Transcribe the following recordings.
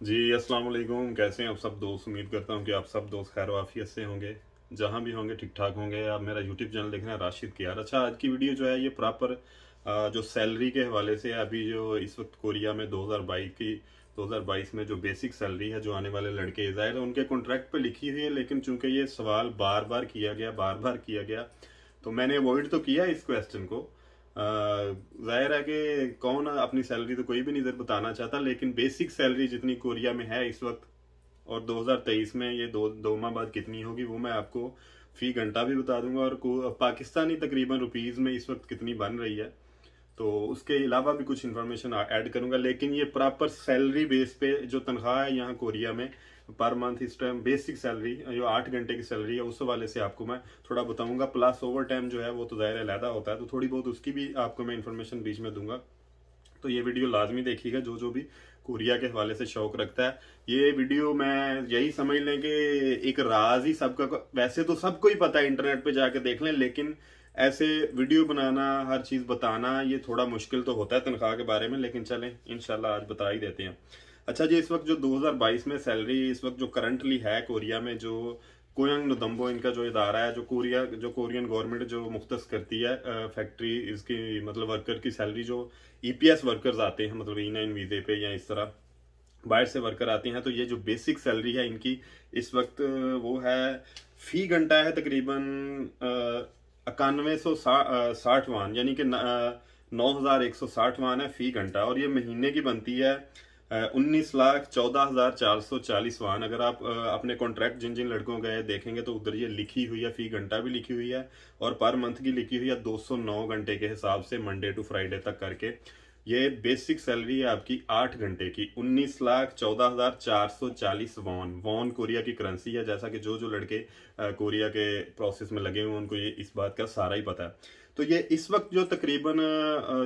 जी अस्सलाम वालेकुम। कैसे हैं आप सब दोस्त? उम्मीद करता हूं कि आप सब दोस्त खैर वाफियत से होंगे, जहां भी होंगे ठीक ठाक होंगे। आप मेरा यूट्यूब चैनल देख रहे हैं राशिद कियार। अच्छा, आज की वीडियो जो है ये प्रॉपर जो सैलरी के हवाले से है। अभी जो इस वक्त कोरिया में 2022 में जो बेसिक सैलरी है जो आने वाले लड़के ज़ाहिर है उनके कॉन्ट्रैक्ट पे लिखी हुई है, लेकिन चूंकि ये सवाल बार बार किया गया तो मैंने अवॉइड तो किया इस क्वेश्चन को। जाहिर है कि कौन अपनी सैलरी तो कोई भी नहीं बताना चाहता, लेकिन बेसिक सैलरी जितनी कोरिया में है इस वक्त और 2023 में ये दो माह बाद कितनी होगी वो मैं आपको फी घंटा भी बता दूंगा, और पाकिस्तानी तकरीबन रुपीस में इस वक्त कितनी बन रही है तो उसके अलावा भी कुछ इन्फॉर्मेशन ऐड करूंगा। लेकिन ये प्रॉपर सैलरी बेस पे जो तनख्वाह है यहाँ कोरिया में पर मंथ इस टाइम बेसिक सैलरी जो 8 घंटे की सैलरी है उस हवाले से आपको मैं थोड़ा बताऊंगा। प्लस ओवर टाइम जो है वो तो ज़ाहिर अलहदा होता है, तो थोड़ी बहुत उसकी भी आपको मैं इन्फॉर्मेशन बीच में दूंगा। तो ये वीडियो लाजमी देखिएगा जो भी कोरिया के हवाले से शौक रखता है। ये वीडियो मैं यही समझ लें कि एक राज ही सबका, वैसे तो सबको ही पता है, इंटरनेट पे जाके देख लें, लेकिन ऐसे वीडियो बनाना हर चीज बताना ये थोड़ा मुश्किल तो होता है तनख्वाह के बारे में, लेकिन चलें इंशाल्लाह आज बता ही देते हैं। अच्छा जी, इस वक्त जो 2022 में सैलरी इस वक्त जो करंटली है कोरिया में, जो कोयांग नोदम्बो इनका जो इदारा है, जो कोरियन गवर्नमेंट जो मुख्तस करती है फैक्ट्री इसकी मतलब वर्कर की सैलरी, जो ईपीएस वर्कर्स आते हैं मतलब E9 वीजे पे या इस तरह बाहर से वर्कर आते हैं, तो ये जो बेसिक सैलरी है इनकी इस वक्त वो है फी घंटा है तकरीबन 9160 वान, यानी कि 9160 वान है फी घंटा, और ये महीने की बनती है 19,14,440 वान। अगर आप अपने कॉन्ट्रैक्ट जिन जिन लड़कों गए देखेंगे तो उधर ये लिखी हुई है, फी घंटा भी लिखी हुई है और पर मंथ की लिखी हुई है 209 घंटे के हिसाब से मंडे टू फ्राइडे तक करके। ये बेसिक सैलरी है आपकी 8 घंटे की 19,14,440 वॉन कोरिया की करेंसी है। जैसा कि जो लड़के कोरिया के प्रोसेस में लगे हुए उनको ये इस बात का सारा ही पता है। तो ये इस वक्त जो तकरीबन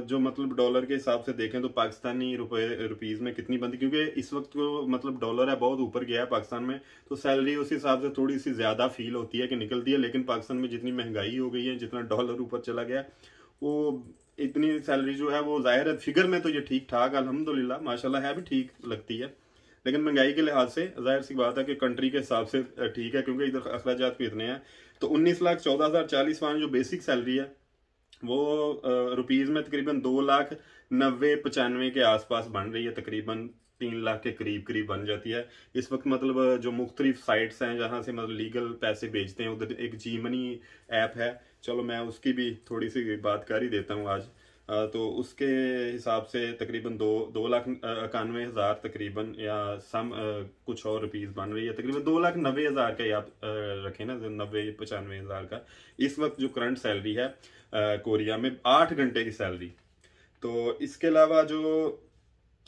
जो मतलब डॉलर के हिसाब से देखें तो पाकिस्तानी रुपीज में कितनी बनती, क्योंकि इस वक्त जो मतलब डॉलर है बहुत ऊपर गया है पाकिस्तान में, तो सैलरी उस हिसाब से थोड़ी सी ज्यादा फील होती है कि निकलती है। लेकिन पाकिस्तान में जितनी महंगाई हो गई है, जितना डॉलर ऊपर चला गया, वो इतनी सैलरी जो है वो जाहिर है फिगर में तो ये ठीक ठाक अल्हम्दुलिल्लाह माशाल्लाह है भी ठीक लगती है, लेकिन महंगाई के लिहाज से जाहिर सी बात है कि कंट्री के हिसाब से ठीक है, क्योंकि इधर अखराजात भी इतने हैं। तो 19,14,040 जो बेसिक सैलरी है वो रुपीज में तकरीबन 2,90,95 के आसपास बन रही है, तकरीबन 3 लाख के करीब करीब बन जाती है इस वक्त। मतलब जो मुख्तलिफ साइट्स हैं जहां से मतलब लीगल पैसे भेजते हैं, उधर एक जी मनी ऐप है, चलो मैं उसकी भी थोड़ी सी बात कर ही देता हूँ आज। तो उसके हिसाब से तकरीबन 2,91,000 तकरीबन या कुछ और रुपीज बन रही है, तकरीबन 2,90,000 का याद रखें ना, 90-95 हज़ार का इस वक्त जो करंट सैलरी है कोरिया में 8 घंटे की सैलरी। तो इसके अलावा जो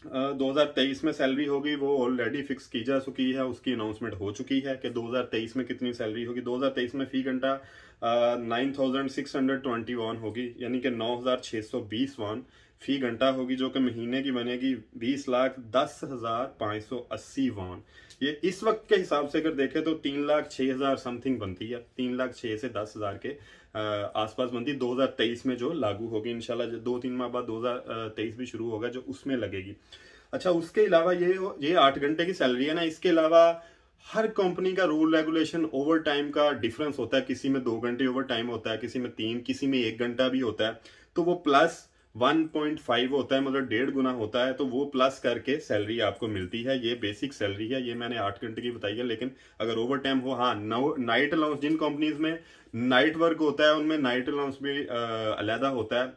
2023 में सैलरी होगी वो ऑलरेडी फिक्स की जा चुकी है, उसकी अनाउंसमेंट हो चुकी है कि 2023 में कितनी सैलरी होगी। 2023 में फी घंटा 9,621 होगी, यानी कि 9,620 फी घंटा होगी, जो कि महीने की बनेगी 20,10,580 ये इस वक्त के हिसाब से अगर देखें तो 3,06,000 समथिंग बनती है, 3,06,000 से 10,000 के आसपास बनती है 2023 में, जो लागू होगी इंशाल्लाह। 2-3 माह बाद 2023 भी शुरू होगा जो उसमें लगेगी। अच्छा, उसके अलावा ये 8 घंटे की सैलरी है ना, इसके अलावा हर कंपनी का रूल रेगुलेशन ओवर टाइम का डिफरेंस होता है। किसी में 2 घंटे ओवर टाइम होता है, किसी में 3, किसी में 1 घंटा भी होता है, तो वो प्लस 1.5 होता है, मतलब 1.5 गुना होता है, तो वो प्लस करके सैलरी आपको मिलती है। ये बेसिक सैलरी है, ये मैंने 8 घंटे की बताई है। लेकिन अगर ओवर टाइम हो, हाँ, नाइट अलाउंस, जिन कंपनीज में नाइट वर्क होता है उनमें नाइट अलाउंस भी अलहदा होता है,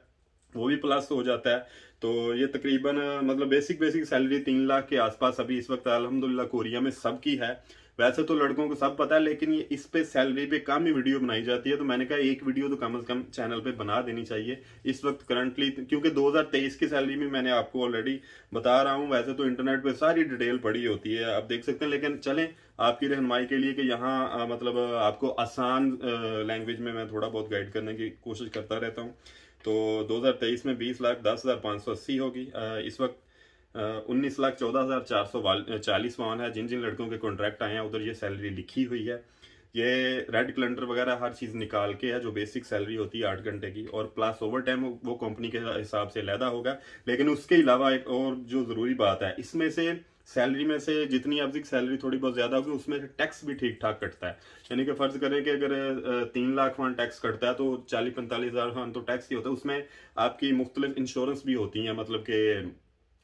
वो भी प्लस हो जाता है। तो ये तकरीबन मतलब बेसिक सैलरी 3 लाख के आसपास अभी इस वक्त अल्हम्दुलिल्लाह कोरिया में सबकी है। वैसे तो लड़कों को सब पता है, लेकिन ये इस पे सैलरी पे कम ही वीडियो बनाई जाती है, तो मैंने कहा एक वीडियो तो कम से कम चैनल पे बना देनी चाहिए इस वक्त करंटली, क्योंकि 2023 की सैलरी भी मैंने आपको ऑलरेडी बता रहा हूँ। वैसे तो इंटरनेट पे सारी डिटेल पड़ी होती है, आप देख सकते हैं, लेकिन चलें आपकी रहनुमाई के लिए कि यहाँ मतलब आपको आसान लैंग्वेज में मैं थोड़ा बहुत गाइड करने की कोशिश करता रहता हूँ। तो 2023 में 20,10,580 होगी। इस वक्त 19,14,440 वाहन है। जिन जिन लड़कों के कॉन्ट्रैक्ट आए हैं उधर ये सैलरी लिखी हुई है। ये रेड कैलेंडर वगैरह हर चीज निकाल के है, जो बेसिक सैलरी होती है 8 घंटे की, और प्लस ओवर टाइम वो कंपनी के हिसाब से अलहदा होगा। लेकिन उसके अलावा एक और जो जरूरी बात है, इसमें से सैलरी में से जितनी आपकी सैलरी थोड़ी बहुत ज्यादा होगी उसमें टैक्स भी ठीक ठाक कटता है। यानी कि फर्ज करें कि अगर 3 लाख वहां टैक्स कटता है तो 40-45 हजार वहां तो टैक्स ही होता है। उसमें आपकी मुख्तलिफ इंश्योरेंस भी होती है, मतलब कि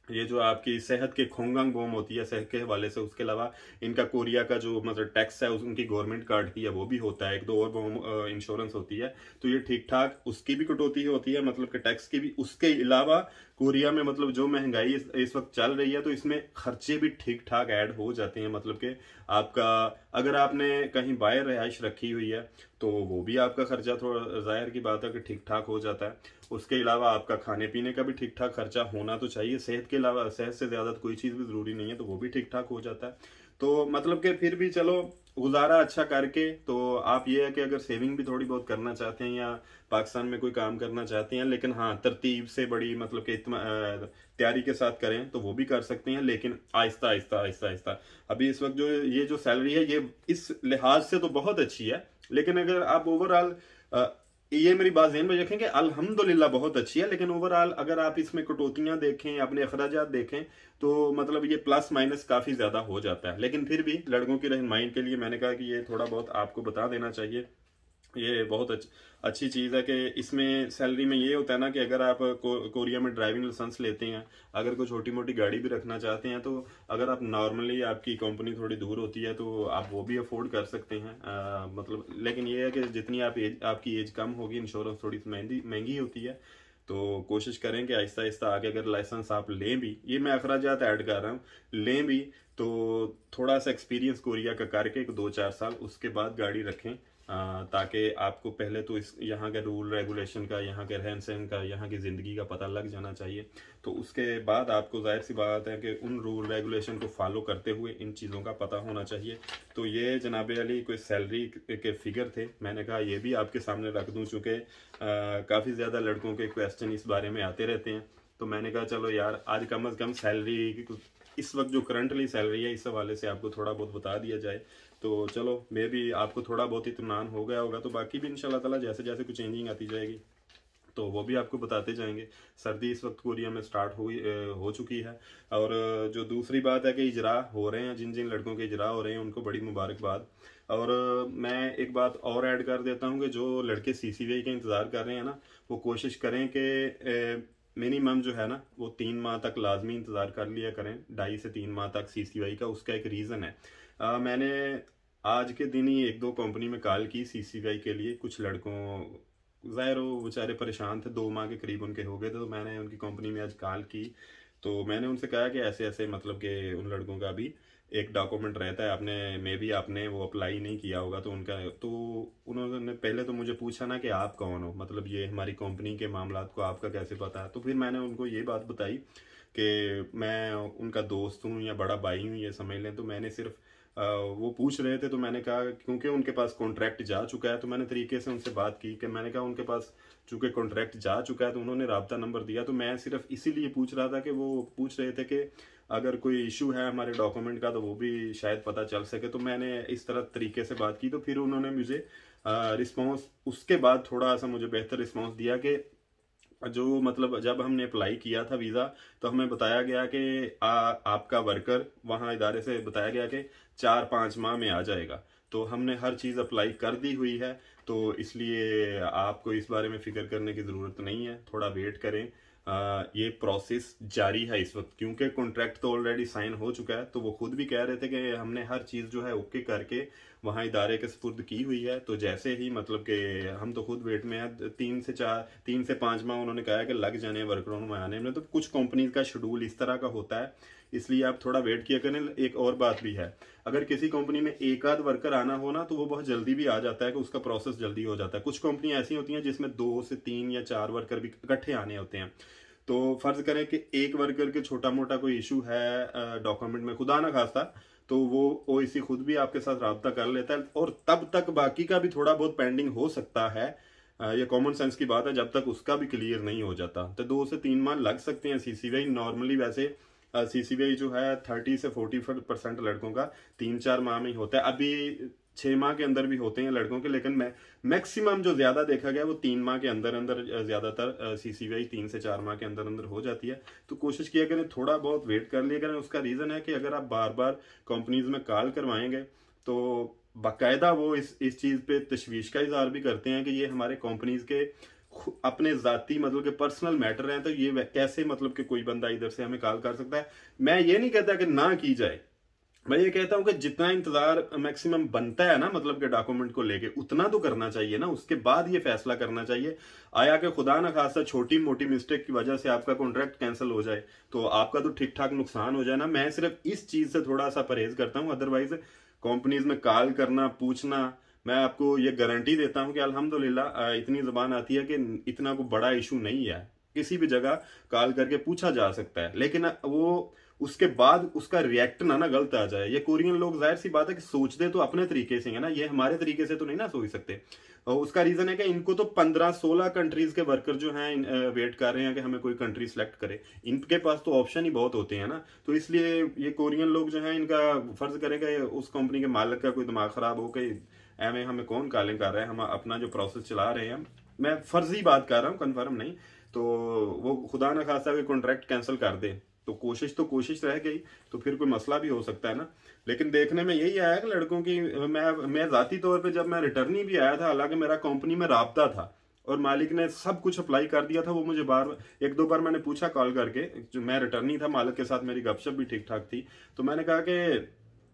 ये जो आपकी सेहत के खोंगांग बोम होती है सेहत के हवाले से, उसके अलावा इनका कोरिया का जो मतलब टैक्स है उनकी गवर्नमेंट काटती है, वो भी होता है। 1-2 और बोम इंश्योरेंस होती है, तो ये ठीक ठाक उसकी भी कटौती होती है, मतलब कि टैक्स की भी। उसके अलावा कोरिया में मतलब जो महंगाई इस वक्त चल रही है तो इसमें खर्चे भी ठीक ठाक ऐड हो जाते हैं। मतलब कि आपका अगर आपने कहीं बाहर रिहाइश रखी हुई है तो वो भी आपका खर्चा थोड़ा जाहिर की बात है कि ठीक ठाक हो जाता है। उसके अलावा आपका खाने पीने का भी ठीक ठाक खर्चा होना तो चाहिए। सेहत के अलावा, सेहत से ज्यादा तो कोई चीज भी जरूरी नहीं है, तो वो भी ठीक ठाक हो जाता है। तो मतलब कि फिर भी चलो गुजारा अच्छा करके, तो आप ये है कि अगर सेविंग भी थोड़ी बहुत करना चाहते हैं या पाकिस्तान में कोई काम करना चाहते हैं, लेकिन हाँ तरतीब से बड़ी मतलब कि तैयारी के साथ करें तो वो भी कर सकते हैं, लेकिन आहिस्ता आहिस्ता आहिस्ता आहिस्ता। अभी इस वक्त जो सैलरी है ये इस लिहाज से तो बहुत अच्छी है, लेकिन अगर आप ओवरऑल ये मेरी बात ज़हन में रखें कि अल्हम्दुलिल्लाह बहुत अच्छी है, लेकिन ओवरऑल अगर आप इसमें कटौतियां देखें, अपने अखराजात देखें, तो मतलब ये प्लस माइनस काफ़ी ज़्यादा हो जाता है। लेकिन फिर भी लड़कों की रहनुमाई के लिए मैंने कहा कि ये थोड़ा बहुत आपको बता देना चाहिए। ये बहुत अच्छी चीज़ है कि इसमें सैलरी में ये होता है ना कि अगर आप कोरिया में ड्राइविंग लाइसेंस लेते हैं, अगर कोई छोटी मोटी गाड़ी भी रखना चाहते हैं, तो अगर आप नॉर्मली आपकी कंपनी थोड़ी दूर होती है तो आप वो भी अफोर्ड कर सकते हैं। मतलब लेकिन ये है कि जितनी आपकी एज कम होगी इंश्योरेंस थोड़ी महंगी होती है। तो कोशिश करें कि आहिस्ता आहिस्ता आगे अगर लाइसेंस आप लें भी, ये मैं अखराजात ऐड कर रहा हूँ, लें भी तो थोड़ा सा एक्सपीरियंस कोरिया का करके 1-2-4 साल उसके बाद गाड़ी रखें, ताकि आपको पहले तो इस यहाँ के रूल रेगुलेशन का, यहाँ के रहन सहन का, यहाँ की ज़िंदगी का पता लग जाना चाहिए। तो उसके बाद आपको जाहिर सी बात है कि उन रूल रेगुलेशन को फॉलो करते हुए इन चीज़ों का पता होना चाहिए। तो ये जनाब अली कोई सैलरी के फिगर थे, मैंने कहा ये भी आपके सामने रख दूँ, चूँकि काफ़ी ज़्यादा लड़कों के क्वेश्चन इस बारे में आते रहते हैं। तो मैंने कहा चलो यार आज कम अज़ कम सैलरी इस वक्त जो करंटली सैलरी है इस हवाले से आपको थोड़ा बहुत बता दिया जाए। तो चलो मे भी आपको थोड़ा बहुत इत्मीनान हो गया होगा, तो बाकी भी इंशाल्लाह ताला जैसे जैसे कुछ चेंजिंग आती जाएगी तो वो भी आपको बताते जाएंगे। सर्दी इस वक्त कोरिया में स्टार्ट हो चुकी है। और जो दूसरी बात है कि इजरा हो रहे हैं, जिन जिन लड़कों के इजरा हो रहे हैं उनको बड़ी मुबारकबाद। और मैं एक बात और ऐड कर देता हूँ कि जो लड़के CCVI का इंतज़ार कर रहे हैं ना, वो कोशिश करें कि मिनिमम जो है ना वो 3 माह तक लाजमी इंतज़ार कर लिया करें, 2.5 से 3 माह तक CCVI का। उसका एक रीज़न है, मैंने आज के दिन ही 1-2 कंपनी में कॉल की CCVI के लिए। कुछ लड़कों ज़ाहिर वो बेचारे परेशान थे, 2 माह के करीब उनके हो गए थे, तो मैंने उनकी कंपनी में आज कॉल की। तो मैंने उनसे कहा कि ऐसे ऐसे मतलब कि उन लड़कों का भी एक डॉक्यूमेंट रहता है, आपने वो अप्लाई नहीं किया होगा, तो उन्होंने पहले तो मुझे पूछा ना कि आप कौन हो, मतलब ये हमारी कंपनी के मामलात को आपका कैसे पता है। तो फिर मैंने उनको ये बात बताई कि मैं उनका दोस्त हूँ या बड़ा भाई हूँ, ये समझ लें। तो मैंने सिर्फ वो पूछ रहे थे, तो मैंने कहा क्योंकि उनके पास कॉन्ट्रैक्ट जा चुका है, तो मैंने तरीके से उनसे बात की कि मैंने कहा उनके पास चूंकि कॉन्ट्रैक्ट जा चुका है तो उन्होंने राब्ता नंबर दिया। तो मैं सिर्फ इसीलिए पूछ रहा था कि वो पूछ रहे थे कि अगर कोई इशू है हमारे डॉक्यूमेंट का तो वो भी शायद पता चल सके। तो मैंने इस तरह तरीके से बात की, तो फिर उन्होंने मुझे रिस्पॉन्स उसके बाद थोड़ा सा मुझे बेहतर रिस्पॉन्स दिया कि जो मतलब जब हमने अप्लाई किया था वीज़ा तो हमें बताया गया कि आपका वर्कर वहाँ इदारे से बताया गया कि 4-5 माह में आ जाएगा। तो हमने हर चीज़ अप्लाई कर दी हुई है, तो इसलिए आपको इस बारे में फिक्र करने की ज़रूरत नहीं है, थोड़ा वेट करें। ये प्रोसेस जारी है इस वक्त, क्योंकि कॉन्ट्रैक्ट तो ऑलरेडी साइन हो चुका है। तो वो खुद भी कह रहे थे कि हमने हर चीज़ जो है ओके करके वहाँ इदारे के सुपुर्द की हुई है। तो जैसे ही मतलब कि हम तो खुद वेट में है, 3 से 5 माह उन्होंने कहा है कि लग जाने वर्करों में आने में। तो कुछ कंपनीज का शेड्यूल इस तरह का होता है, इसलिए आप थोड़ा वेट किया करें। एक और बात भी है, अगर किसी कंपनी में एक आध वर्कर आना हो ना तो वो बहुत जल्दी भी आ जाता है, कि उसका प्रोसेस जल्दी हो जाता है। कुछ कंपनियां ऐसी होती हैं जिसमें 2 से 3 या 4 वर्कर भी इकट्ठे आने होते हैं। तो फर्ज करें कि एक वर्कर के छोटा मोटा कोई इशू है डॉक्यूमेंट में, खुदा ना खास्ता, तो वो OEC खुद भी आपके साथ राब्ता कर लेता है, और तब तक बाकी का भी थोड़ा बहुत पेंडिंग हो सकता है। ये कॉमन सेंस की बात है, जब तक उसका भी क्लियर नहीं हो जाता। तो 2 से 3 माह लग सकते हैं CCVI नॉर्मली। वैसे CCBI जो है 30 से 40% लड़कों का 3-4 माह में ही होता है। अभी 6 माह के अंदर भी होते हैं लड़कों के, लेकिन मैक्सिमम जो ज्यादा देखा गया वो 3 माह के अंदर अंदर ज्यादातर CCBI 3 से 4 माह के अंदर अंदर हो जाती है। तो कोशिश किया करें, थोड़ा बहुत वेट कर लिया करें। उसका रीजन है कि अगर आप बार बार कंपनीज में कॉल करवाएंगे तो बाकायदा वो इस चीज पे तशवीश का इजहार भी करते हैं कि ये हमारे कंपनीज के अपने जाती मतलब के पर्सनल मैटर हैं, तो ये कैसे मतलब कि कोई बंदा इधर से हमें कॉल कर सकता है। मैं ये नहीं कहता कि ना की जाए, मैं ये कहता हूं कि जितना इंतजार मैक्सिमम बनता है ना मतलब के डॉक्यूमेंट को लेके, उतना तो करना चाहिए ना, उसके बाद ये फैसला करना चाहिए। आया कि खुदा ना खासा छोटी मोटी मिस्टेक की वजह से आपका कॉन्ट्रैक्ट कैंसिल हो जाए तो आपका तो ठीक ठाक नुकसान हो जाए ना। मैं सिर्फ इस चीज से थोड़ा सा परहेज करता हूं, अदरवाइज कंपनीज में कॉल करना पूछना, मैं आपको ये गारंटी देता हूं कि अल्हम्दुलिल्लाह इतनी जुबान आती है कि इतना कोई बड़ा इशू नहीं है, किसी भी जगह कॉल करके पूछा जा सकता है। लेकिन वो उसके बाद उसका रिएक्ट ना गलत आ जाए। ये कोरियन लोग जाहिर सी बात है कि सोचते तो अपने तरीके से है ना, ये हमारे तरीके से तो नहीं ना सोच सकते। और उसका रीजन है कि इनको तो 15-16 कंट्रीज के वर्कर जो हैं वेट कर रहे हैं कि हमें कोई कंट्री सिलेक्ट करे। इनके पास तो ऑप्शन ही बहुत होते हैं ना, तो इसलिए ये कोरियन लोग जो हैं इनका फर्ज करेगा उस कंपनी के मालिक का कोई दिमाग खराब हो के एम हमें कौन कॉलिंग कर रहा है, हम अपना जो प्रोसेस चला रहे हैं। मैं फर्जी बात कर रहा हूँ, कन्फर्म नहीं। तो वो खुदा ना खासा कोई कॉन्ट्रैक्ट कैंसिल कर दे तो कोशिश रह गई, तो फिर कोई मसला भी हो सकता है ना। लेकिन देखने में यही आया कि लड़कों की, मैं जाती तौर पे जब मैं रिटर्न ही भी आया था, हालांकि मेरा कंपनी में राब्ता था और मालिक ने सब कुछ अप्लाई कर दिया था, वो मुझे एक दो बार मैंने पूछा कॉल करके, जो मैं रिटर्नी था मालिक के साथ मेरी गपशप भी ठीक ठाक थी, तो मैंने कहा कि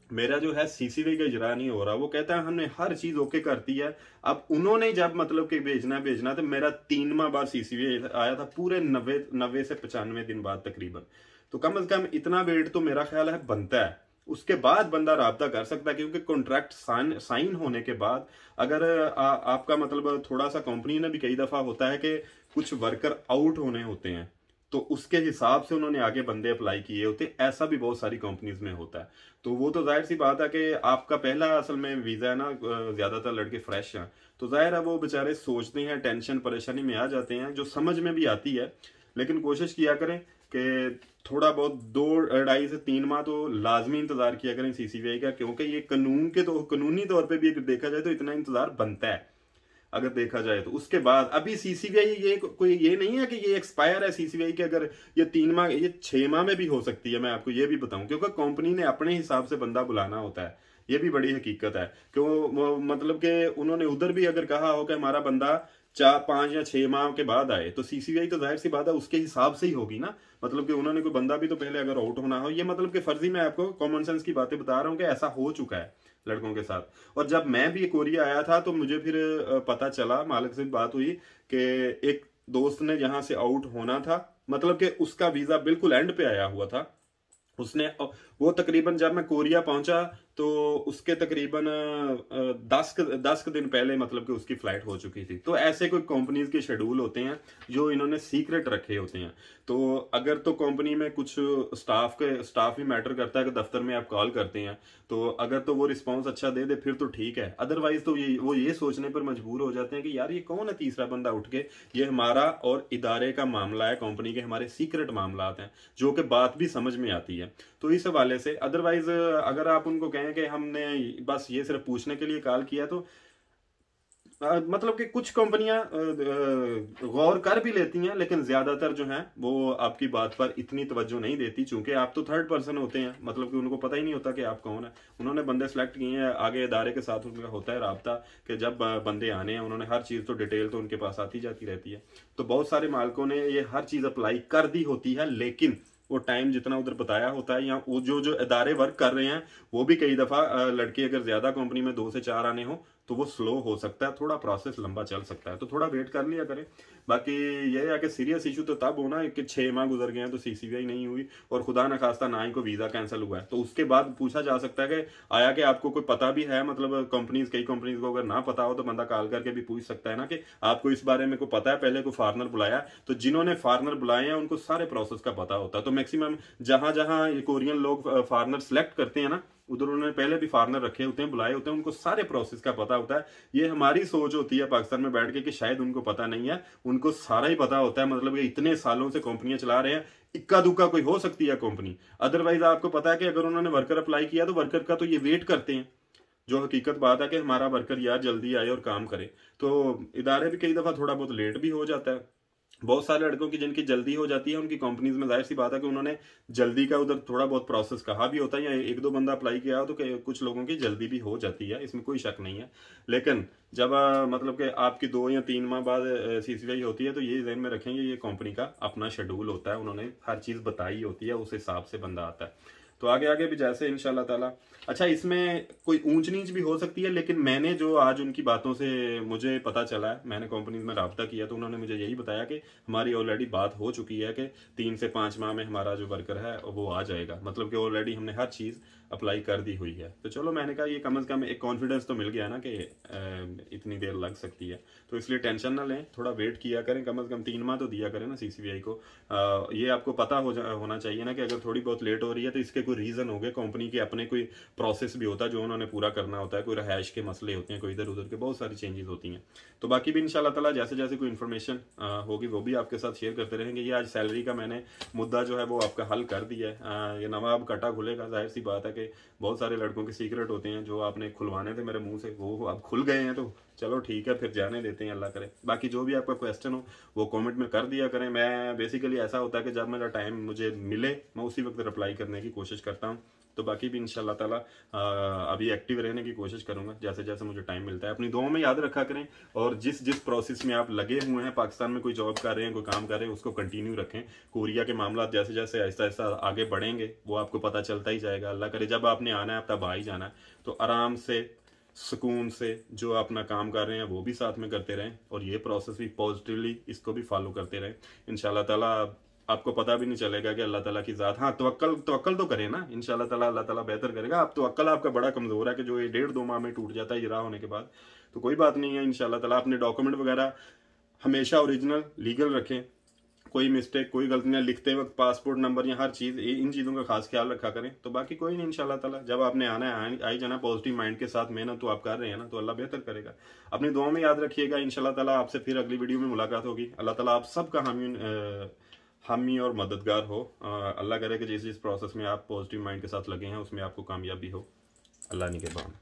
मेरा जो है CCBI का इजरा नहीं हो रहा। वो कहता है हमने हर चीज ओके करती है। अब उन्होंने जब मतलब कि भेजना तो मेरा 3 माह बाद CCBI आया था, पूरे 90 से 95 दिन बाद तकरीबन। तो कम से कम इतना वेट तो मेरा ख्याल है बनता है, उसके बाद बंदा राब्ता कर सकता है। क्योंकि कॉन्ट्रैक्ट साइन होने के बाद अगर आपका मतलब थोड़ा सा, कंपनी ने भी कई दफा होता है कि कुछ वर्कर आउट होने होते हैं तो उसके हिसाब से उन्होंने आगे बंदे अप्लाई किए होते, ऐसा भी बहुत सारी कंपनीज में होता है। तो वो तो जाहिर सी बात है कि आपका पहला असल में वीजा है ना, ज्यादातर लड़के फ्रेश हैं तो जाहिर है वो बेचारे सोचते हैं, टेंशन परेशानी में आ जाते हैं, जो समझ में भी आती है। लेकिन कोशिश किया करें कि थोड़ा बहुत 2-2.5 से 3 माह तो लाजमी इंतजार किया करें CCBI का, क्योंकि ये कानूनी तौर पे भी देखा जाए तो इतना इंतजार बनता है अगर देखा जाए तो। उसके बाद अभी CCBI ये कोई ये नहीं है कि ये एक्सपायर है CCBI के, अगर ये 3 माह, ये 6 माह में भी हो सकती है, मैं आपको ये भी बताऊं, क्योंकि कंपनी ने अपने हिसाब से बंदा बुलाना होता है, ये भी बड़ी हकीकत है। क्यों मतलब कि उन्होंने उधर भी अगर कहा हो कि हमारा बंदा 4-5 या 6 माह के बाद आए तो CCBI तो जाहिर सी बात है उसके हिसाब से ही होगी ना। मतलब कि उन्होंने कोई बंदा भी तो पहले अगर आउट होना हो, ये मतलब कि फर्जी, मैं आपको कॉमन सेंस की बातें बता रहा हूँ कि ऐसा हो चुका है लड़कों के साथ। और जब मैं भी कोरिया आया था तो मुझे फिर पता चला, मालिक से बात हुई कि एक दोस्त ने जहां से आउट होना था, मतलब कि उसका वीजा बिल्कुल एंड पे आया हुआ था, उसने वो तकरीबन जब मैं कोरिया पहुंचा तो उसके तकरीबन 10 दिन पहले मतलब कि उसकी फ्लाइट हो चुकी थी। तो ऐसे कोई कंपनीज के शेड्यूल होते हैं जो इन्होंने सीक्रेट रखे होते हैं। तो अगर तो कंपनी में कुछ स्टाफ ही मैटर करता है कि दफ्तर में आप कॉल करते हैं, तो अगर तो वो रिस्पांस अच्छा दे दे फिर तो ठीक है, अदरवाइज तो वो ये सोचने पर मजबूर हो जाते हैं कि यार ये कौन है तीसरा बंदा उठ के, ये हमारा और इदारे का मामला है, कंपनी के हमारे सीक्रेट मामला हैं, जो कि बात भी समझ में आती है। तो इस हवाले से अदरवाइज अगर आप उनको कहें कि हमने बस ये सिर्फ पूछने के लिए कॉल किया, तो मतलब कि कुछ कंपनियां गौर कर भी लेती हैं, लेकिन ज्यादातर जो हैं वो आपकी बात पर इतनी तवज्जो नहीं देती, चूंकि आप तो थर्ड पर्सन होते हैं, मतलब कि उनको पता ही नहीं होता कि आप कौन है। उन्होंने बंदे सेलेक्ट किए हैं, आगे इदारे के साथ उनका होता है राब्ता कि जब बंदे आने हैं, उन्होंने हर चीज तो डिटेल तो उनके पास आती जाती रहती है। तो बहुत सारे मालिकों ने ये हर चीज अप्लाई कर दी होती है, लेकिन वो टाइम जितना उधर बताया होता है, या वो जो इदारे वर्क कर रहे हैं वो भी कई दफा लड़के अगर ज्यादा कंपनी में 2 से 4 आने हो तो वो स्लो हो सकता है, थोड़ा प्रोसेस लंबा चल सकता है, तो थोड़ा वेट कर लिया करें। बाकी ये है कि सीरियस इशू तो तब होना कि 6 माह गुजर गए हैं तो CCBI नहीं हुई और खुदा न खास्ता ना ही को वीजा कैंसिल हुआ है, तो उसके बाद पूछा जा सकता है कि आया कि आपको कोई पता भी है, मतलब कई कंपनीज को अगर ना पता हो तो बंदा कॉल करके भी पूछ सकता है ना कि आपको इस बारे में कोई पता है, पहले कोई फॉरनर बुलाया। तो जिन्होंने फॉरनर बुलाए हैं उनको सारे प्रोसेस का पता होता है। तो मैक्सिमम जहां जहां कोरियन लोग फॉरनर सेलेक्ट करते हैं ना, उधर उन्होंने पहले भी फॉरनर रखे होते हैं, बुलाए होते हैं, उनको सारे प्रोसेस का पता होता है। ये हमारी सोच होती है पाकिस्तान में बैठ के कि शायद उनको पता नहीं है, उनको सारा ही पता होता है। मतलब ये इतने सालों से कंपनियां चला रहे हैं, इक्का दुक्का कोई हो सकती है कंपनी। अदरवाइज आपको पता है कि अगर उन्होंने वर्कर अप्लाई किया तो वर्कर का तो ये वेट करते हैं, जो हकीकत बात है कि हमारा वर्कर यार जल्दी आए और काम करे। तो इदारे भी कई दफा थोड़ा बहुत लेट भी हो जाता है। बहुत सारे लड़कों की जिनकी जल्दी हो जाती है उनकी कंपनीज में जाहिर सी बात है कि उन्होंने जल्दी का उधर थोड़ा बहुत प्रोसेस कहा भी होता है, या एक दो बंदा अप्लाई किया हो तो कुछ लोगों की जल्दी भी हो जाती है, इसमें कोई शक नहीं है। लेकिन जब मतलब कि आपकी 2 या 3 माह बाद CCI होती है तो ये ध्यान में रखेंगे, ये कंपनी का अपना शेड्यूल होता है, उन्होंने हर चीज बताई होती है, उस हिसाब से बंदा आता है। तो आगे आगे भी जैसे इंशाल्लाह ताला। अच्छा, इसमें कोई ऊंच नीच भी हो सकती है, लेकिन मैंने जो आज उनकी बातों से मुझे पता चला है, मैंने कंपनीज में राब्ता किया तो उन्होंने मुझे यही बताया कि हमारी ऑलरेडी बात हो चुकी है कि 3 से 5 माह में हमारा जो वर्कर है वो आ जाएगा, मतलब कि ऑलरेडी हमने हर चीज़ अप्लाई कर दी हुई है। तो चलो, मैंने कहा ये कम से कम एक कॉन्फिडेंस तो मिल गया ना कि इतनी देर लग सकती है, तो इसलिए टेंशन ना लें, थोड़ा वेट किया करें, कम से कम 3 माह तो दिया करें ना CCI को। ये आपको पता होना चाहिए ना कि अगर थोड़ी बहुत लेट हो रही है तो इसके कोई रीज़न हो गए, कंपनी के अपने कोई प्रोसेस भी होता है जो उन्होंने पूरा करना होता है, कोई रहायश के मसले होते हैं, कोई इधर उधर के बहुत सारी चेंजेस होती हैं। तो बाकी भी इंशाल्लाह ताला जैसे जैसे कोई इन्फॉर्मेशन होगी वो भी आपके साथ शेयर करते रहेंगे। ये आज सैलरी का मैंने मुद्दा जो है वो आपका हल कर दिया है। ये नवा अब कटा खुलेगा, जाहिर सी बात है कि बहुत सारे लड़कों के सीक्रेट होते हैं जो आपने खुलवाने थे मेरे मुंह से, वो अब खुल गए हैं, तो चलो ठीक है, फिर जाने देते हैं, अल्लाह करे। बाकी जो भी आपका क्वेश्चन हो वो कमेंट में कर दिया करें। मैं बेसिकली ऐसा होता है कि जब मेरा टाइम मुझे मिले मैं उसी वक्त रिप्लाई करने की कोशिश करता हूँ। तो बाकी भी इंशाल्लाह ताला अभी एक्टिव रहने की कोशिश करूंगा जैसे जैसे मुझे टाइम मिलता है। अपनी दुआओं में याद रखा करें, और जिस जिस प्रोसेस में आप लगे हुए हैं, पाकिस्तान में कोई जॉब कर रहे हैं, कोई काम कर रहे हैं, उसको कंटिन्यू रखें। कोरिया के मामला जैसे जैसे आहिस्ता आहिस्ता आगे बढ़ेंगे वो आपको पता चलता ही जाएगा। अल्लाह करे जब आपने आना है तब आ ही जाना है, तो आराम से सुकून से जो अपना काम कर रहे हैं वो भी साथ में करते रहें, और ये प्रोसेस भी पॉजिटिवली इसको भी फॉलो करते रहें। इंशाल्लाह ताला आपको पता भी नहीं चलेगा कि अल्लाह ताला की ज़ात। हाँ, तवक्कल तो करें ना, इंशाल्लाह ताला अल्लाह ताला बेहतर करेगा। आप तवक्कल आपका बड़ा कमज़ोर है कि जो ये 1.5-2 माह में टूट जाता है इजरा होने के बाद, तो कोई बात नहीं है। इंशाल्लाह ताला अपने डॉक्यूमेंट वगैरह हमेशा ओरिजिनल लीगल रखें, कोई मिस्टेक कोई गलतियां लिखते वक्त पासपोर्ट नंबर या हर चीज़, इन चीज़ों का खास ख्याल रखा करें। तो बाकी कोई नहीं, इंशाल्लाह ताला जब आपने आना है आई जाना, पॉजिटिव माइंड के साथ मेहनत तो आप कर रहे हैं ना, तो अल्लाह बेहतर करेगा। अपनी दुआओं में याद रखिएगा। इंशाल्लाह ताला आपसे फिर अगली वीडियो में मुलाकात होगी। अल्लाह ताला आप सबका हामी और मददगार हो। अल्लाह करे कि जिस जिस प्रोसेस में आप पॉजिटिव माइंड के साथ लगे हैं उसमें आपको कामयाबी हो। अल्लाह निगहबान।